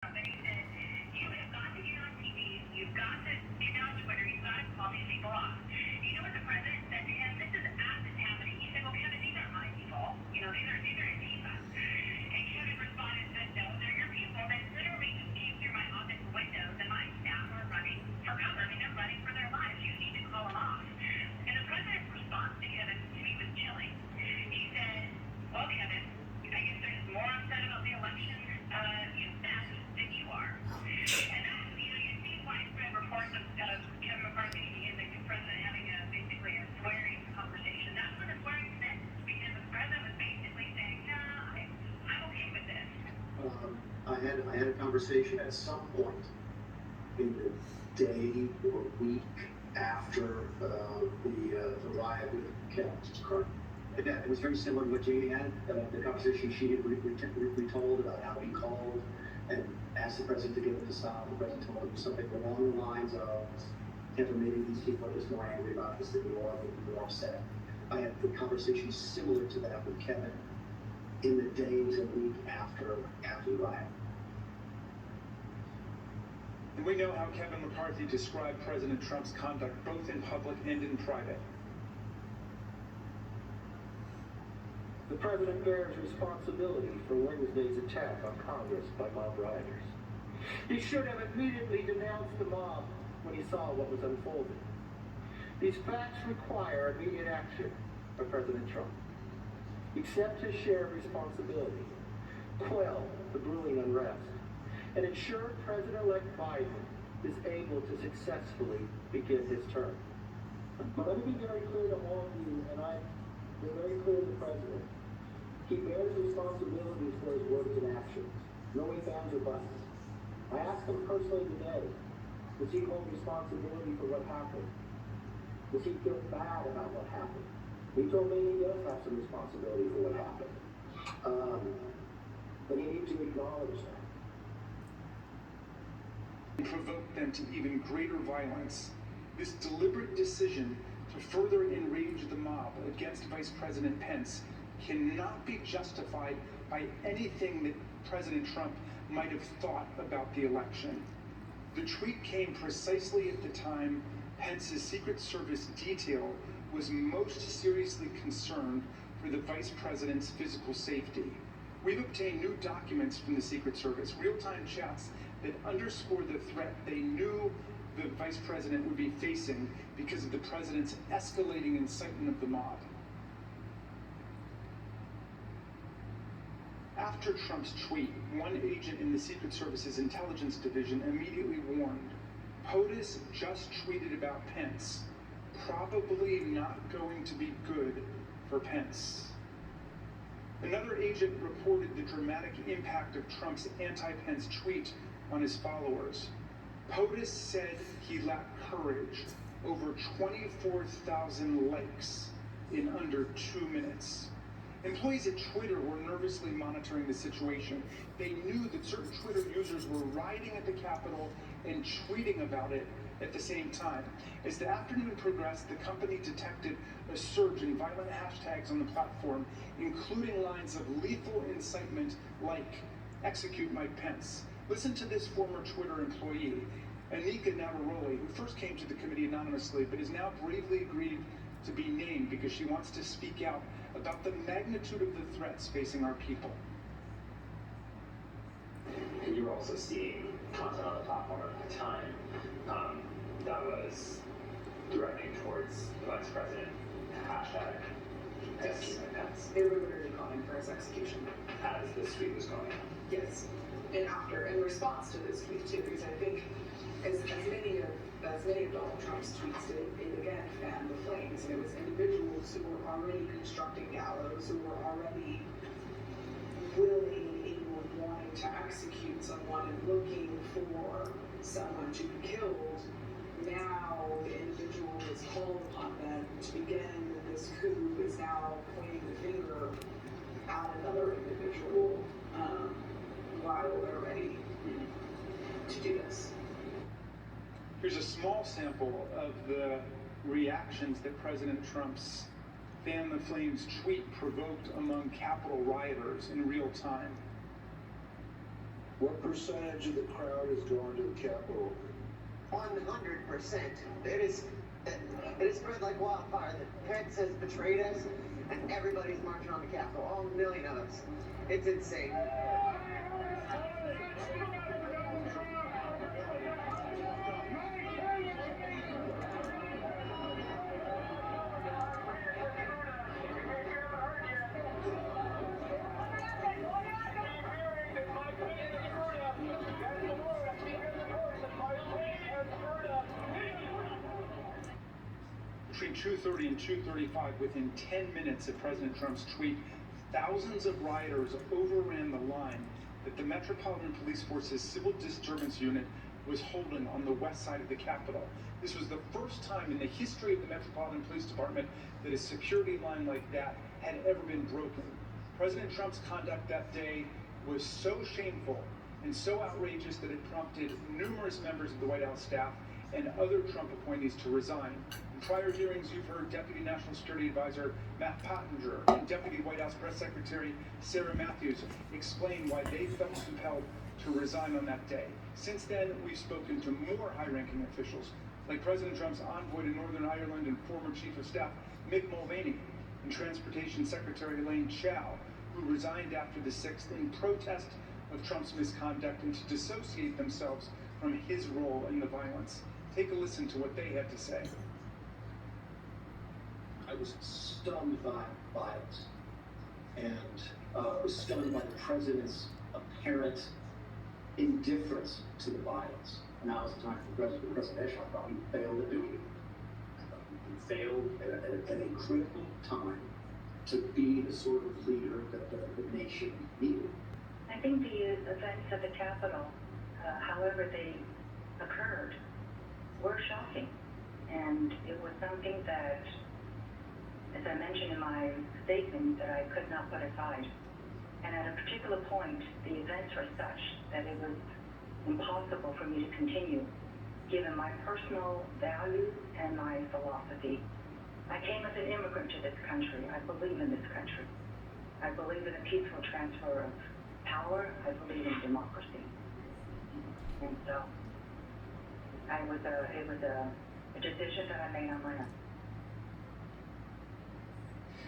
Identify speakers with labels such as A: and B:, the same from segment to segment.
A: And he said, you have got to get on TV, you've got to get on Twitter, you've got to call these people off. You know what the president said to him? This is as it's happening. He said, well, Kevin, these aren't my people. You know, these are Antifa. And Kevin responded and said, no, they're your people. They literally just came through my office windows, and my staff are running for cover. I mean, they're running for their lives. You need to call them off. And the president's response to Kevin, to me, was chilling. He said, well, Kevin, I guess they're just more upset about the election than you are. And that, you know, you see widespread reports of Kevin McCarthy and the president having basically a swearing conversation. That's when the swearing fit, because the president was basically saying, no, I'm okay with this.
B: I had a conversation at some point in the day or week after the riot with Kevin McCarthy. It was very similar to what Jamie had, the conversation she had retold about how he called and asked the president to get him to stop. The president told him something along the lines of, Kevin, maybe these people are just more angry about this than you are, maybe more upset. I had the conversation similar to that with Kevin in the days and week after the riot.
C: And we know how Kevin McCarthy described President Trump's conduct both in public and in private.
D: The president bears responsibility for Wednesday's attack on Congress by mob rioters. He should have immediately denounced the mob when he saw what was unfolding. These facts require immediate action by President Trump. Accept his share of responsibility, quell the brewing unrest, and ensure President-elect Biden is able to successfully begin his term. But let me be very clear to all of you, and I've been very clear to the president. He bears responsibility for his words and actions. No ifs, ands, or buts. I asked him personally today, does he hold responsibility for what happened? Does he feel bad about what happened? He told me he does have some responsibility for what happened. But he needs to acknowledge that.
C: Provoke them to even greater violence. This deliberate decision to further enrage the mob against Vice President Pence cannot be justified by anything that President Trump might have thought about the election. The tweet came precisely at the time Pence's Secret Service detail was most seriously concerned for the Vice President's physical safety. We've obtained new documents from the Secret Service, real-time chats that underscore the threat they knew the Vice President would be facing because of the President's escalating incitement of the mob. After Trump's tweet, one agent in the Secret Service's intelligence division immediately warned, POTUS just tweeted about Pence. Probably not going to be good for Pence. Another agent reported the dramatic impact of Trump's anti-Pence tweet on his followers. POTUS said he lacked courage. Over 24,000 likes in under 2 minutes. Employees at Twitter were nervously monitoring the situation. They knew that certain Twitter users were rioting at the Capitol and tweeting about it at the same time. As the afternoon progressed, the company detected a surge in violent hashtags on the platform, including lines of lethal incitement like, "Execute Mike Pence." Listen to this former Twitter employee, Anika Navaroli, who first came to the committee anonymously, but has now bravely agreed to be named because she wants to speak out about the magnitude of the threats facing our people.
E: And you were also seeing content on the platform at the time that was directing towards the Vice President, hashtag execute Mike Pence.
F: They were literally calling for his execution.
E: As this tweet was going.
F: Yes. And in response to this tweet too, because I think as many of Donald Trump's tweets did, it again fanned the flames. And it was individuals who were already constructing gallows, who were already willing, able, and wanting to execute someone and looking for someone to be killed. Now the individual is called upon them to begin this coup, is now pointing the finger at another individual while they're ready to do this.
C: Here's a small sample of the reactions that President Trump's Fan the Flames tweet provoked among Capitol rioters in real time.
G: What percentage of the crowd is drawn to the Capitol?
H: 100%. It is spread like wildfire that Pence has betrayed us, and everybody's marching on the Capitol, all 1 million of us. It's insane.
C: Between 2:30 and 2:35, within 10 minutes of President Trump's tweet, thousands of rioters overran the line that the Metropolitan Police Force's Civil Disturbance Unit was holding on the west side of the Capitol. This was the first time in the history of the Metropolitan Police Department that a security line like that had ever been broken. President Trump's conduct that day was so shameful and so outrageous that it prompted numerous members of the White House staff and other Trump appointees to resign. In prior hearings, you've heard Deputy National Security Advisor Matt Pottinger and Deputy White House Press Secretary Sarah Matthews explain why they felt compelled to resign on that day. Since then, we've spoken to more high-ranking officials, like President Trump's envoy to Northern Ireland and former Chief of Staff Mick Mulvaney, and Transportation Secretary Elaine Chao, who resigned after the 6th in protest of Trump's misconduct and to dissociate themselves from his role in the violence. Take a listen to what they had to say.
B: I was stunned by violence, and was stunned by the president's apparent indifference to the violence. Now is the time for the presidential. I thought he failed to do it. He failed at a critical time to be the sort of leader that the nation needed.
I: I think the events at the Capitol, however they occurred, were shocking. And it was something that, as I mentioned in my statement, that I could not put aside. And at a particular point, the events were such that it was impossible for me to continue, given my personal values and my philosophy. I came as an immigrant to this country. I believe in this country. I believe in a peaceful transfer of power. I believe in democracy. And so it was a decision that I made on my own.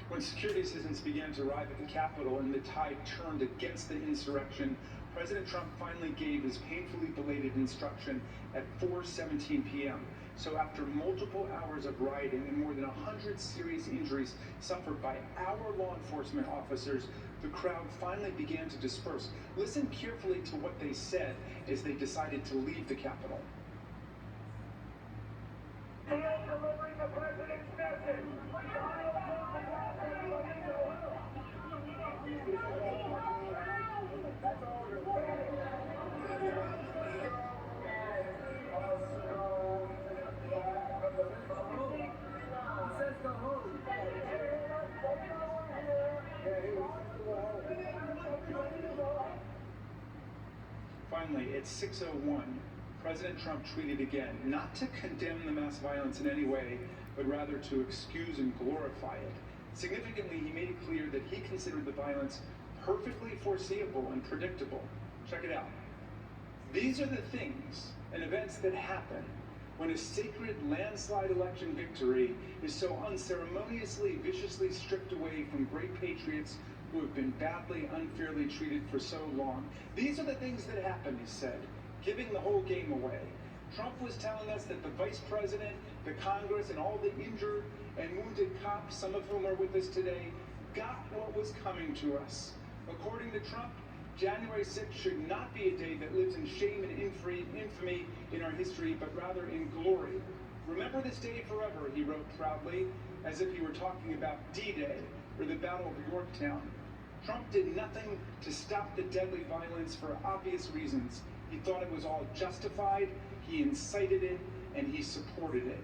C: When security assistants began to arrive at the Capitol and the tide turned against the insurrection, President Trump finally gave his painfully belated instruction at 4:17 p.m. So after multiple hours of rioting and more than 100 serious injuries suffered by our law enforcement officers, the crowd finally began to disperse. Listen carefully to what they said as they decided to leave the Capitol.
A: Delivering the president's message.
C: Finally, at 6:01, President Trump tweeted again, not to condemn the mass violence in any way, but rather to excuse and glorify it. Significantly, he made it clear that he considered the violence perfectly foreseeable and predictable. Check it out. These are the things and events that happen when a sacred landslide election victory is so unceremoniously, viciously stripped away from great patriots who have been badly, unfairly treated for so long. These are the things that happen, he said, giving the whole game away. Trump was telling us that the vice president, the Congress, and all the injured and wounded cops, some of whom are with us today, got what was coming to us. According to Trump, January 6th should not be a day that lives in shame and infamy in our history, but rather in glory. Remember this day forever, he wrote proudly, as if he were talking about D-Day or the Battle of Yorktown. Trump did nothing to stop the deadly violence for obvious reasons. He thought it was all justified, he incited it, and he supported it.